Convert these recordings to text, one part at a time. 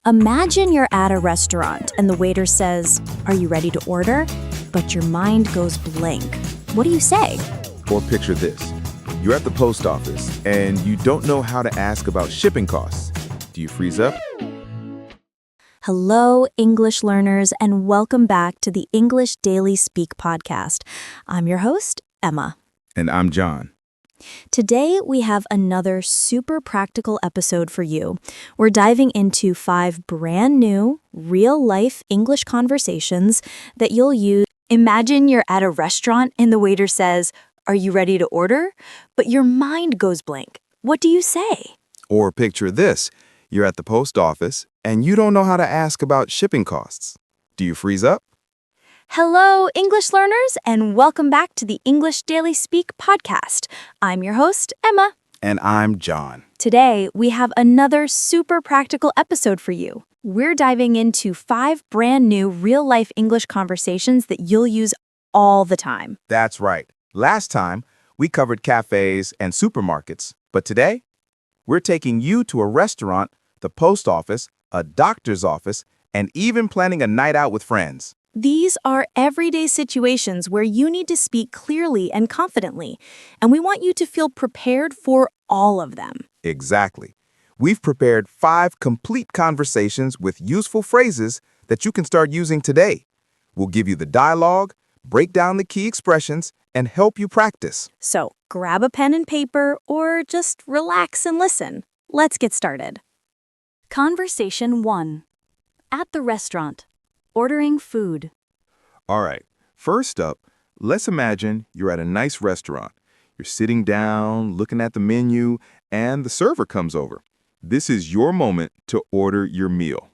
Imagine you're at a restaurant and the waiter says, "Are you ready to order?" But your mind goes blank. What do you say? Or picture this. You're at the post office and you don't know how to ask about shipping costs. Do you freeze up? Hello, English learners, and welcome back to the English Daily Speak podcast. I'm your host, Emma. And I'm John. Today, we have another super practical episode for you. We're diving into 5 brand new, real-life English conversations that you'll use. Imagine you're at a restaurant and the waiter says, "Are you ready to order?" But your mind goes blank. What do you say? Or picture this. You're at the post office and you don't know how to ask about shipping costs. Do you freeze up? Hello, English learners, and welcome back to the English Daily Speak podcast. I'm your host, Emma. And I'm John. Today, we have another super practical episode for you. We're diving into 5 brand new real-life English conversations that you'll use all the time. That's right. Last time, we covered cafes and supermarkets. But today, we're taking you to a restaurant, the post office, a doctor's office, and even planning a night out with friends. These are everyday situations where you need to speak clearly and confidently, and we want you to feel prepared for all of them. Exactly. We've prepared 5 complete conversations with useful phrases that you can start using today. We'll give you the dialogue, break down the key expressions, and help you practice. So grab a pen and paper or just relax and listen. Let's get started. Conversation 1. At the restaurant. Ordering food. All right. First up, let's imagine you're at a nice restaurant. You're sitting down, looking at the menu, and the server comes over. This is your moment to order your meal.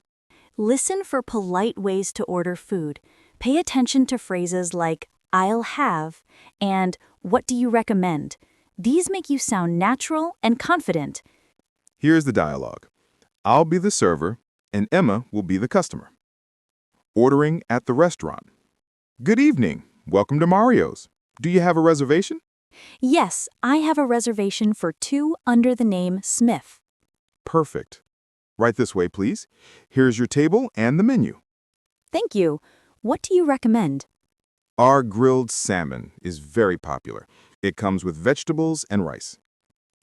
Listen for polite ways to order food. Pay attention to phrases like, "I'll have," and "What do you recommend?" These make you sound natural and confident. Here's the dialogue. I'll be the server, and Emma will be the customer. Ordering at the restaurant. Good evening. Welcome to Mario's. Do you have a reservation? Yes, I have a reservation for 2 under the name Smith. Perfect. Right this way, please. Here's your table and the menu. Thank you. What do you recommend? Our grilled salmon is very popular. It comes with vegetables and rice.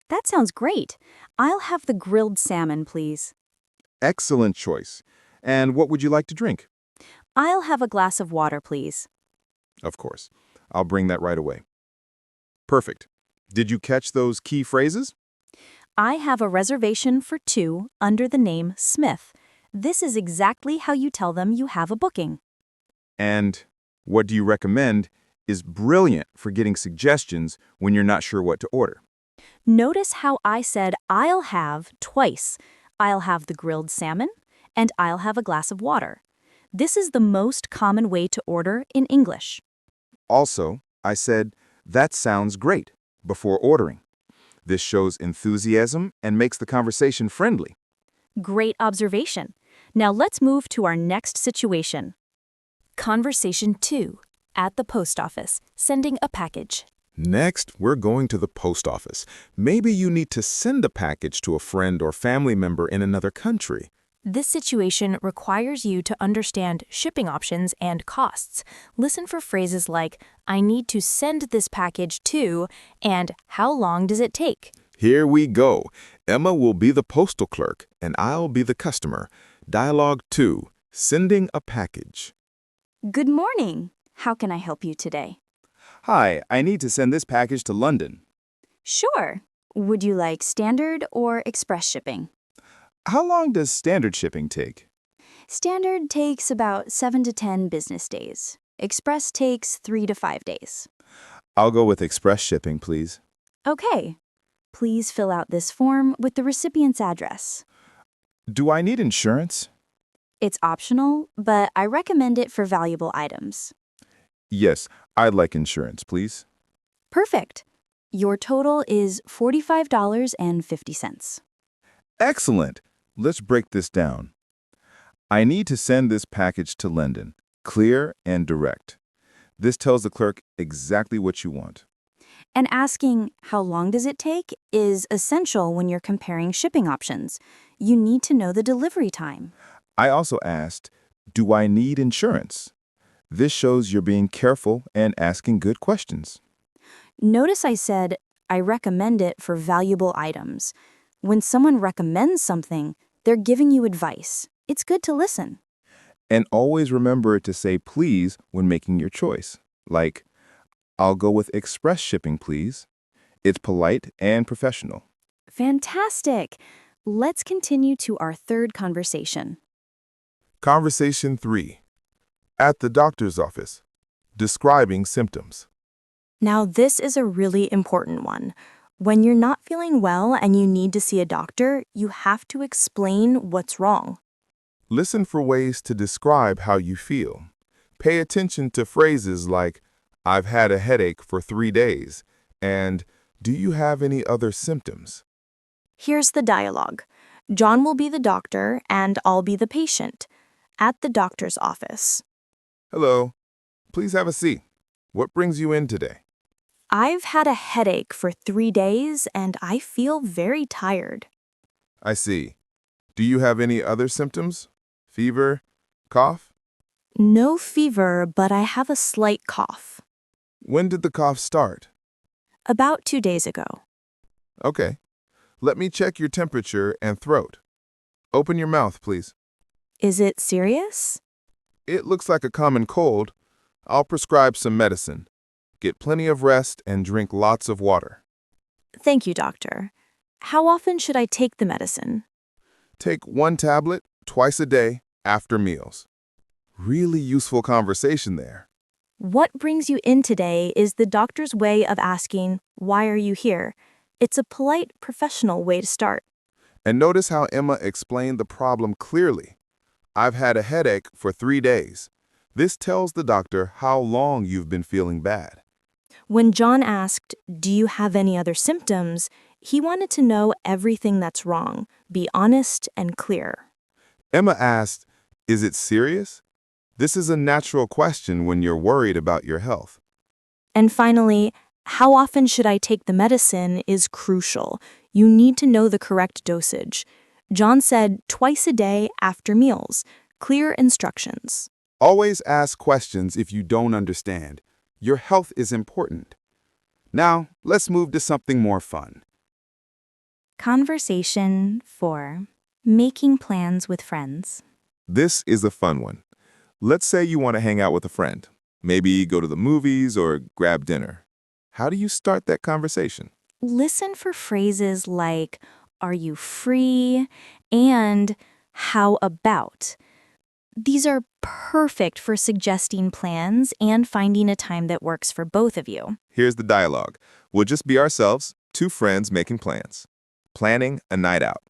That sounds great. I'll have the grilled salmon, please. Excellent choice. And what would you like to drink? I'll have a glass of water, please. Of course. I'll bring that right away. Perfect. Did you catch those key phrases? I have a reservation for 2 under the name Smith. This is exactly how you tell them you have a booking. And what do you recommend is brilliant for getting suggestions when you're not sure what to order. Notice how I said "I'll have" twice. I'll have the grilled salmon, and I'll have a glass of water. This is the most common way to order in English. Also, I said, "That sounds great," before ordering. This shows enthusiasm and makes the conversation friendly. Great observation. Now let's move to our next situation. Conversation 2. At the post office, sending a package. Next, we're going to the post office. Maybe you need to send a package to a friend or family member in another country. This situation requires you to understand shipping options and costs. Listen for phrases like, "I need to send this package to," and "How long does it take?" Here we go. Emma will be the postal clerk, and I'll be the customer. Dialogue 2. Sending a package. Good morning. How can I help you today? Hi, I need to send this package to London. Sure. Would you like standard or express shipping? How long does standard shipping take? Standard takes about 7 to 10 business days. Express takes 3 to 5 days. I'll go with express shipping, please. Okay. Please fill out this form with the recipient's address. Do I need insurance? It's optional, but I recommend it for valuable items. Yes, I'd like insurance, please. Perfect. Your total is $45.50. Excellent. Let's break this down. I need to send this package to London. Clear and direct. This tells the clerk exactly what you want. And asking how long does it take is essential when you're comparing shipping options. You need to know the delivery time. I also asked, do I need insurance? This shows you're being careful and asking good questions. Notice I said, I recommend it for valuable items. When someone recommends something, they're giving you advice. It's good to listen. And always remember to say please when making your choice. Like, I'll go with express shipping, please. It's polite and professional. Fantastic! Let's continue to our third conversation. Conversation 3. At the doctor's office. Describing symptoms. Now, this is a really important one. When you're not feeling well and you need to see a doctor, you have to explain what's wrong. Listen for ways to describe how you feel. Pay attention to phrases like, I've had a headache for 3 days, and do you have any other symptoms? Here's the dialogue. John will be the doctor and I'll be the patient. At the doctor's office. Hello. Please have a seat. What brings you in today? I've had a headache for 3 days and I feel very tired. I see. Do you have any other symptoms? Fever? Cough? No fever, but I have a slight cough. When did the cough start? About 2 days ago. Okay. Let me check your temperature and throat. Open your mouth, please. Is it serious? It looks like a common cold. I'll prescribe some medicine. Get plenty of rest and drink lots of water. Thank you, doctor. How often should I take the medicine? Take 1 tablet twice a day after meals. Really useful conversation there. What brings you in today is the doctor's way of asking, why are you here? It's a polite, professional way to start. And notice how Emma explained the problem clearly. I've had a headache for 3 days. This tells the doctor how long you've been feeling bad. When John asked, do you have any other symptoms? He wanted to know everything that's wrong, be honest and clear. Emma asked, is it serious? This is a natural question when you're worried about your health. And finally, how often should I take the medicine is crucial. You need to know the correct dosage. John said twice a day after meals. Clear instructions. Always ask questions if you don't understand. Your health is important. Now, let's move to something more fun. Conversation 4. Making plans with friends. This is a fun one. Let's say you want to hang out with a friend. Maybe go to the movies or grab dinner. How do you start that conversation? Listen for phrases like, are you free? And how about? These are perfect for suggesting plans and finding a time that works for both of you. Here's the dialogue. We'll just be ourselves, 2 friends making plans. Planning a night out.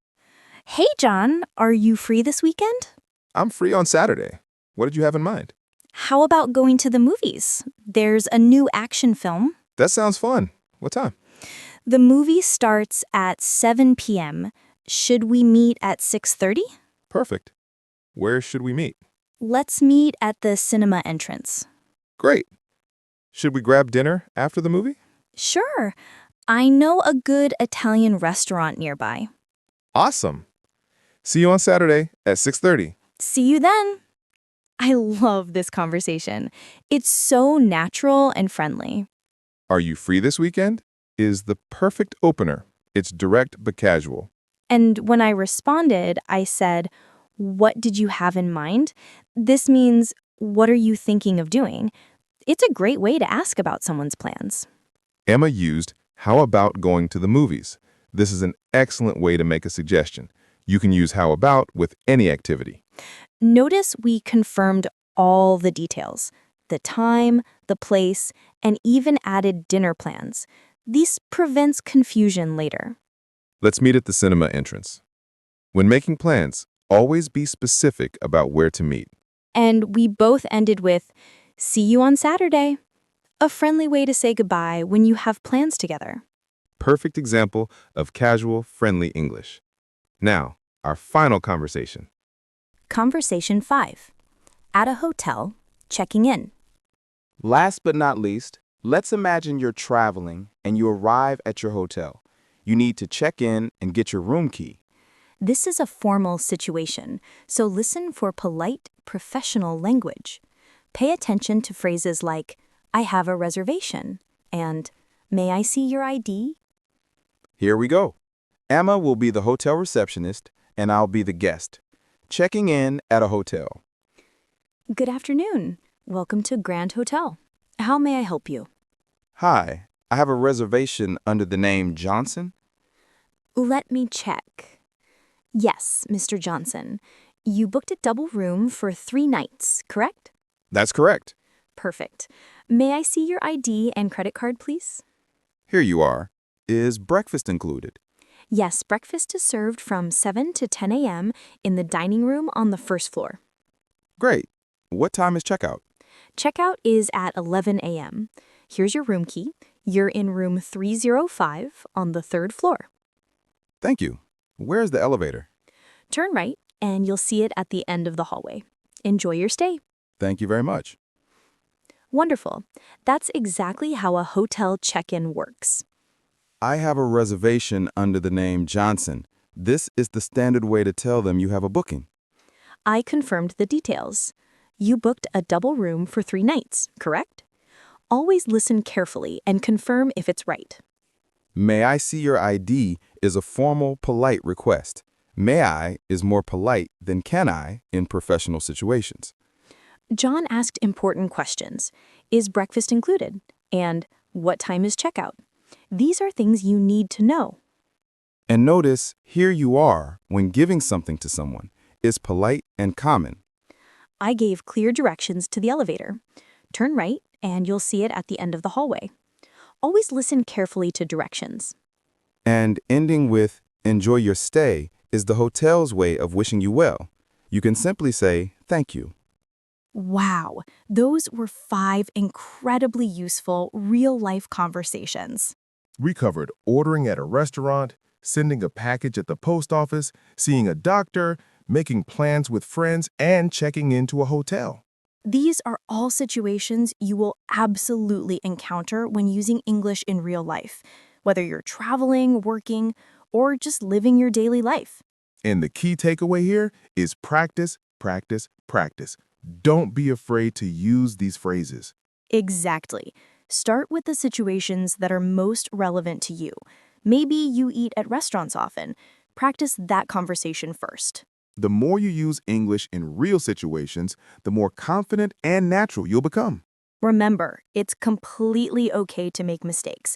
Hey, John, are you free this weekend? I'm free on Saturday. What did you have in mind? How about going to the movies? There's a new action film. That sounds fun. What time? The movie starts at 7 p.m. Should we meet at 6:30? Perfect. Where should we meet? Let's meet at the cinema entrance. Great. Should we grab dinner after the movie? Sure. I know a good Italian restaurant nearby. Awesome. See you on Saturday at 6:30. See you then. I love this conversation. It's so natural and friendly. Are you free this weekend? Is the perfect opener. It's direct but casual. And when I responded, I said, what did you have in mind? This means, what are you thinking of doing? It's a great way to ask about someone's plans. Emma used, how about going to the movies? This is an excellent way to make a suggestion. You can use how about with any activity. Notice we confirmed all the details, the time, the place, and even added dinner plans. This prevents confusion later. Let's meet at the cinema entrance. When making plans, always be specific about where to meet. And we both ended with, see you on Saturday. A friendly way to say goodbye when you have plans together. Perfect example of casual, friendly English. Now, our final conversation. Conversation 5. At a hotel, checking in. Last but not least, let's imagine you're traveling and you arrive at your hotel. You need to check in and get your room key. This is a formal situation, so listen for polite, professional language. Pay attention to phrases like, I have a reservation, and may I see your ID? Here we go. Emma will be the hotel receptionist, and I'll be the guest. Checking in at a hotel. Good afternoon. Welcome to Grand Hotel. How may I help you? Hi, I have a reservation under the name Johnson. Let me check. Yes, Mr. Johnson. You booked a double room for 3 nights, correct? That's correct. Perfect. May I see your ID and credit card, please? Here you are. Is breakfast included? Yes, breakfast is served from 7 to 10 a.m. in the dining room on the first floor. Great. What time is checkout? Checkout is at 11 a.m. Here's your room key. You're in room 305 on the 3rd floor. Thank you. Where's the elevator? Turn right, and you'll see it at the end of the hallway. Enjoy your stay. Thank you very much. Wonderful. That's exactly how a hotel check-in works. I have a reservation under the name Johnson. This is the standard way to tell them you have a booking. I confirmed the details. You booked a double room for 3 nights, correct? Always listen carefully and confirm if it's right. May I see your ID is a formal, polite request. May I is more polite than can I in professional situations. John asked important questions. Is breakfast included? And what time is checkout? These are things you need to know. And notice, here you are, when giving something to someone, is polite and common. I gave clear directions to the elevator. Turn right, and you'll see it at the end of the hallway. Always listen carefully to directions. And ending with, enjoy your stay, is the hotel's way of wishing you well. You can simply say, thank you. Wow, those were 5 incredibly useful real-life conversations. We covered ordering at a restaurant, sending a package at the post office, seeing a doctor, making plans with friends, and checking into a hotel. These are all situations you will absolutely encounter when using English in real life, whether you're traveling, working, or just living your daily life. And the key takeaway here is practice, practice, practice. Don't be afraid to use these phrases. Exactly. Start with the situations that are most relevant to you. Maybe you eat at restaurants often. Practice that conversation first. The more you use English in real situations, the more confident and natural you'll become. Remember, it's completely okay to make mistakes.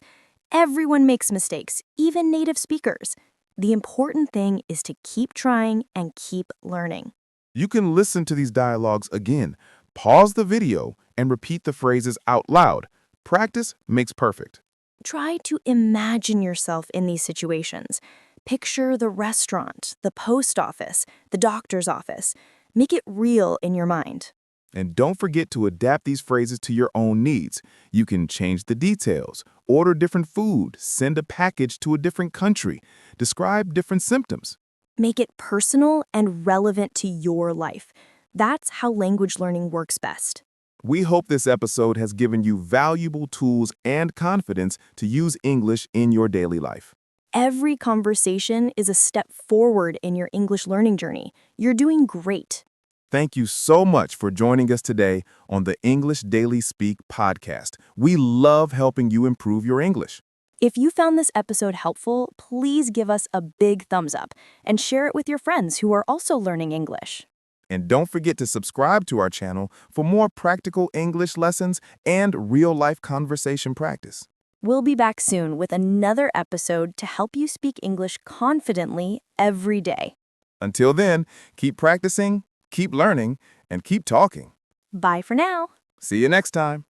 Everyone makes mistakes, even native speakers. The important thing is to keep trying and keep learning. You can listen to these dialogues again, pause the video, and repeat the phrases out loud. Practice makes perfect. Try to imagine yourself in these situations. Picture the restaurant, the post office, the doctor's office. Make it real in your mind. And don't forget to adapt these phrases to your own needs. You can change the details, order different food, send a package to a different country, describe different symptoms. Make it personal and relevant to your life. That's how language learning works best. We hope this episode has given you valuable tools and confidence to use English in your daily life. Every conversation is a step forward in your English learning journey. You're doing great. Thank you so much for joining us today on the English Daily Speak podcast. We love helping you improve your English. If you found this episode helpful, please give us a big thumbs up and share it with your friends who are also learning English. And don't forget to subscribe to our channel for more practical English lessons and real-life conversation practice. We'll be back soon with another episode to help you speak English confidently every day. Until then, keep practicing, keep learning, and keep talking. Bye for now. See you next time.